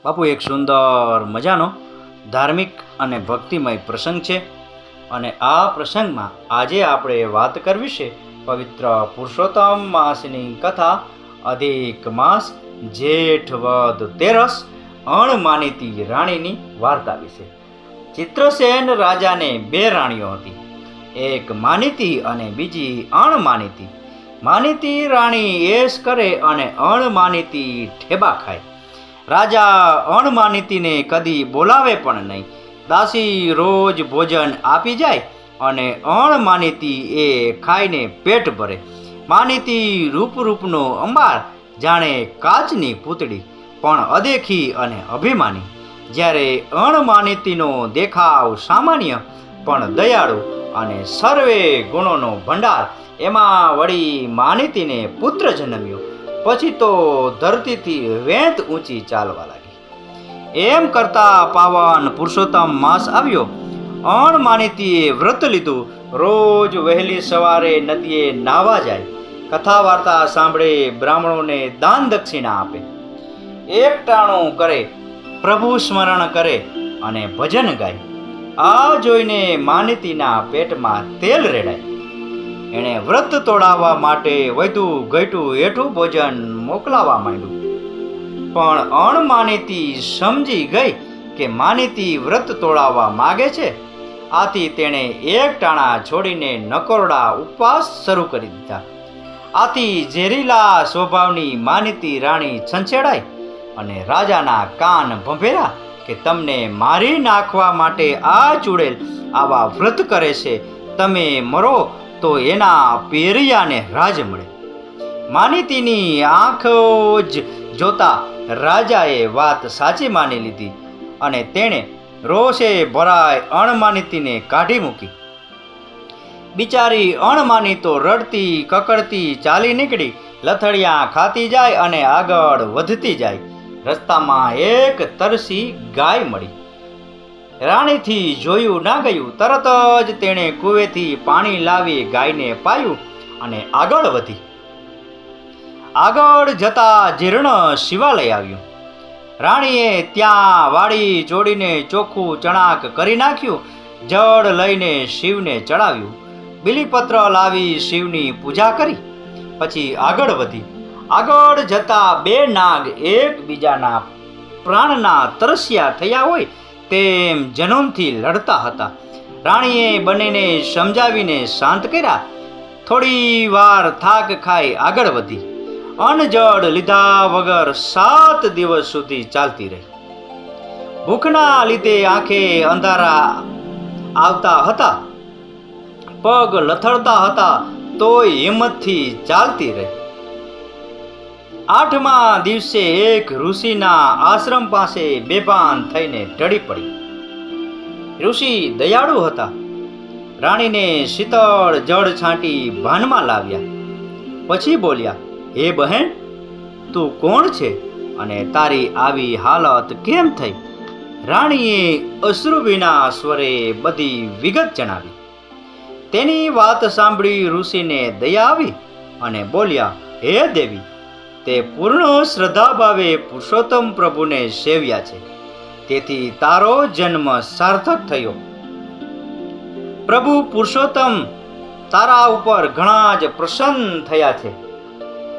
બાપુ, એક સુંદર મજાનો ધાર્મિક અને ભક્તિમય પ્રસંગ છે. અને આ પ્રસંગમાં આજે આપણે વાત કરવી છે પવિત્ર પુરુષોત્તમ માસની કથા, અધિક માસ, જેઠ વદ તેરસ, અણમાનીતી રાણીની વાર્તા વિશે. ચિત્રસેન રાજાને બે રાણીઓ હતી, એક માનીતી અને બીજી અણમાનીતી. માનીતી રાણી એશ કરે અને અણમાનીતી ઠેબા ખાય. રાજા અણમાનીતીને કદી બોલાવે પણ નહીં. દાસી રોજ ભોજન આપી જાય અને અણમાનીતી એ ખાઈને પેટ ભરે. માનીતી રૂપનો અંબાર, જાણે કાચની પૂતળી, પણ અદેખી અને અભિમાની. જ્યારે અણમાનીતીનો દેખાવ સામાન્ય પણ દયાળુ અને સર્વે ગુણોનો ભંડાર. એમાં વળી માનીતીને પુત્ર જન્મ્યો. પછી તો ધરતીથી વેંત ઊંચી ચાલવા લાગી. એમ કરતા પાવન પુરુષોત્તમ માસ આવ્યો. અણમાનીતીએ વ્રત લીધું. રોજ વહેલી સવારે નદીએ નાવા જાય, કથા વાર્તા સાંભળે, બ્રાહ્મણોને દાન દક્ષિણા આપે, એકટાણું કરે, પ્રભુ સ્મરણ કરે અને ભજન ગાય. આ જોઈને માનીતીના પેટમાં તેલ રેડાય. એણે વ્રત તોડાવવા માટે વધુ ઘટ્યું હેઠું ભોજન મોકલાવા માંડ્યું. પણ અણમાનીતી સમજી ગઈ કે માનીતી વ્રત તોડાવવા માગે છે. આથી તેણે એક ટાણા છોડીને નકોરડા ઉપવાસ શરૂ કરી દીધા. આથી ઝેરીલા સ્વભાવની માનીતી રાણી છંછેડાઈ અને રાજાના કાન ભંભેરા કે તમને મારી નાખવા માટે આ ચૂડેલ આવા વ્રત કરે છે. તમે મરો તો એના પેરિયાને રાજ મળે. માનીતીની આંખો જ જોતા રાજાએ વાત સાચી માની લીધી અને તેણે રોષે ભરાય અણમાનીતીને કાઢી મૂકી. બિચારી અણમાની તો રડતી કકડતી ચાલી નીકળી, લથડિયા ખાતી જાય અને આગળ વધતી જાય. રસ્તામાં એક તરસી ગાય મળી. રાણીથી જોયું ના ગયું. તરત જ તેણે કૂવેથી પાણી લાવી ગાયને પાયું અને આગળ વધી. આગળ જતા જીર્ણ શિવાલય આવ્યું. રાણીએ ત્યાં વાડી જોડીને ચોખ્ખું ચણાક કરી નાખ્યું. જળ લઈને શિવને ચડાવ્યું. બિલીપત્ર લાવી શિવની પૂજા કરી. પછી આગળ વધી. આગળ જતા બે નાગ એકબીજાના પ્રાણના તરસ્યા થયા હોય તેમ જનોનથી લડતા હતા. રાણીએ બંનેને સમજાવીને શાંત કર્યા. થોડી વાર થાક ખાઈ આગળ વધી. અન્નજળ લીધા વગર 7 દિવસ સુધી ચાલતી રહી. ભૂખના લીધે આંખે અંધારા આવતા હતા, પગ લથડતા હતા, તોય હિંમતથી ચાલતી રહી. 8મા દિવસે એક ઋષિના આશ્રમ પાસે બેભાન થઈને ઢળી પડી. ઋષિ દયાળુ હતા. રાણીને શીતળ જળ છાંટી ભાનમાં લાવ્યા. પછી બોલ્યા, હે બહેન, તું કોણ છે અને તારી આવી હાલત કેમ થઈ? રાણીએ અશ્રુભીના સ્વરે બધી વિગત જણાવી. તેની વાત સાંભળી ઋષિને દયા આવી અને બોલ્યા, હે દેવી, તે પૂર્ણ શ્રદ્ધાભાવે પુરુષોત્તમ પ્રભુને સેવ્યા છે, તેથી તારો જન્મ સાર્થક થયો. પ્રભુ પુરુષોત્તમ તારા ઉપર ઘણા જ પ્રસન્ન થયા છે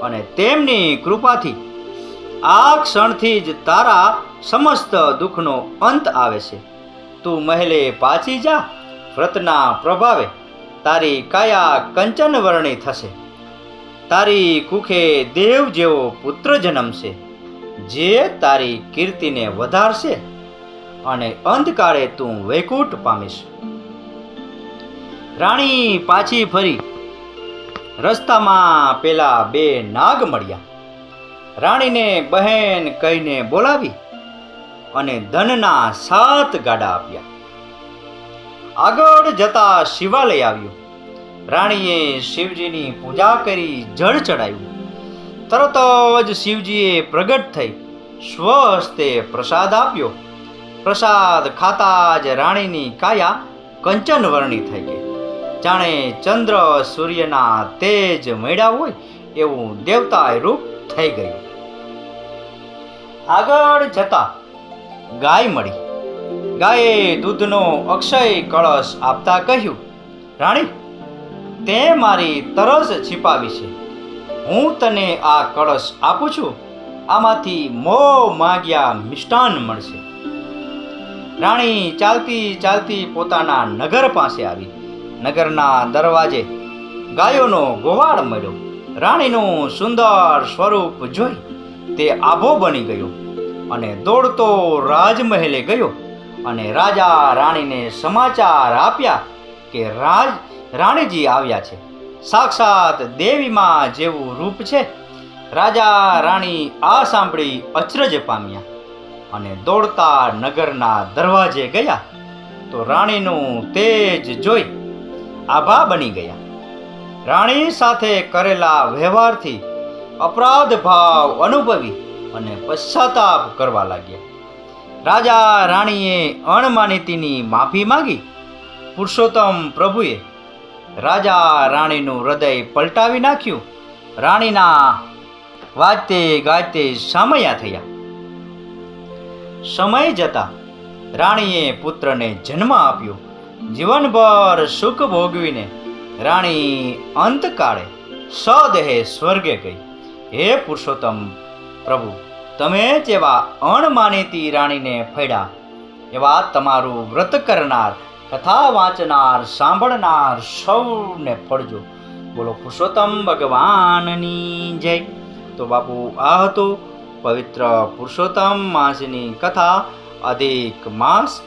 અને તેમની કૃપાથી આ ક્ષણથી જ તારા સમસ્ત દુઃખનો અંત આવે છે. તું મહેલે પાછી જા. વ્રતના પ્રભાવે તારી કાયા કંચન વર્ણી થશે. તારી કુખે દેવ જેવો પુત્ર જન્મશે, જે તારી કીર્તિને વધારશે અને અંતકાળે તું વૈકુંઠ પામીશ. રાણી પાછી ફરી. રસ્તામાં પેલા બે નાગ મળ્યા. રાણીને બહેન કહીને બોલાવી અને ધનના 7 ગાડા આપ્યા. આગળ જતા શિવાલય આવ્યું. રાણીએ શિવજીની પૂજા કરી જળ ચડાવ્યું. તરત જ શિવજીએ પ્રગટ થઈ સ્વહસ્તે પ્રસાદ આપ્યો. પ્રસાદ ખાતા જ રાણીની કાયા કંચન વર્ણી થઈ ગઈ. જાણે ચંદ્ર સૂર્યના તેજ મળ્યા હોય એવું દેવતા રૂપ થઈ ગયું. આગળ જતા ગાય મળી. ગાયે દૂધનો અક્ષય કળશ આપતા કહ્યું, રાણી, તે મારી તરસ छिपाવી છે. હું તને આ કળશ આપું છું. આમાંથી માંગ્યા મિષ્ટાન મળશે. રાણી ચાલતી ચાલતી પોતાના નગર પાસે આવી. નગરના દરવાજે ગાયોનો ગોવાળ મળ્યો. રાણીનું સુંદર સ્વરૂપ જોઈ તે આભો બની ગયો અને દોડતો રાજમહેલે ગયો અને રાજા રાણીને સમાચાર આપ્યા કે રાણીજી આવ્યા છે. સાક્ષાત દેવીમાં જેવું રૂપ છે. રાજા રાણી આ સાંભળી અચરજ પામ્યા અને દોડતા નગરના દરવાજે ગયા તો રાણીનું તેજ જોઈ આભા બની ગયા. રાણી સાથે કરેલા વ્યવહારથી અપરાધ ભાવ અનુભવી અને પશ્ચાતાપ કરવા લાગ્યા. રાજા રાણીએ અણમાનિતીની માફી માંગી. પુરુષોત્તમ પ્રભુએ રાજા રાણીનું હૃદય પલટાવી નાખ્યું. રાણીના વાજતે ગાજતે સામૈયા થયા. સમય જતા રાણીએ પુત્રને જન્મ આપ્યો. જીવનભર સુખ ભોગવીને રાણી અંતકાળે સદેહે સ્વર્ગે ગઈ. હે પુરુષોત્તમ પ્રભુ, તમે જેવા અણમાનિતી રાણીને ફળ્યા એવા તમારું વ્રત કરનાર, કથા વાંચનાર, સાંભળનાર સૌને ફળજો. બોલો પુરુષોત્તમ ભગવાનની જય. તો બાપુ, આ હતો પવિત્ર પુરુષોત્તમ માસની કથા. અધિક માસ,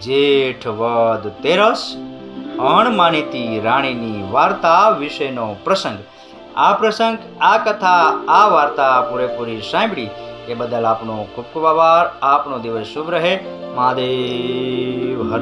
જેઠ વદ તેરસ, અણમાનિતી રાણીની વાર્તા વિશેનો પ્રસંગ. આ પ્રસંગ, આ કથા, આ વાર્તા પૂરેપૂરી સાંભળી એ બદલ આપનો ખૂબ ખૂબ આભાર. આપનો દિવસ શુભ રહે. મહાદેવ હર.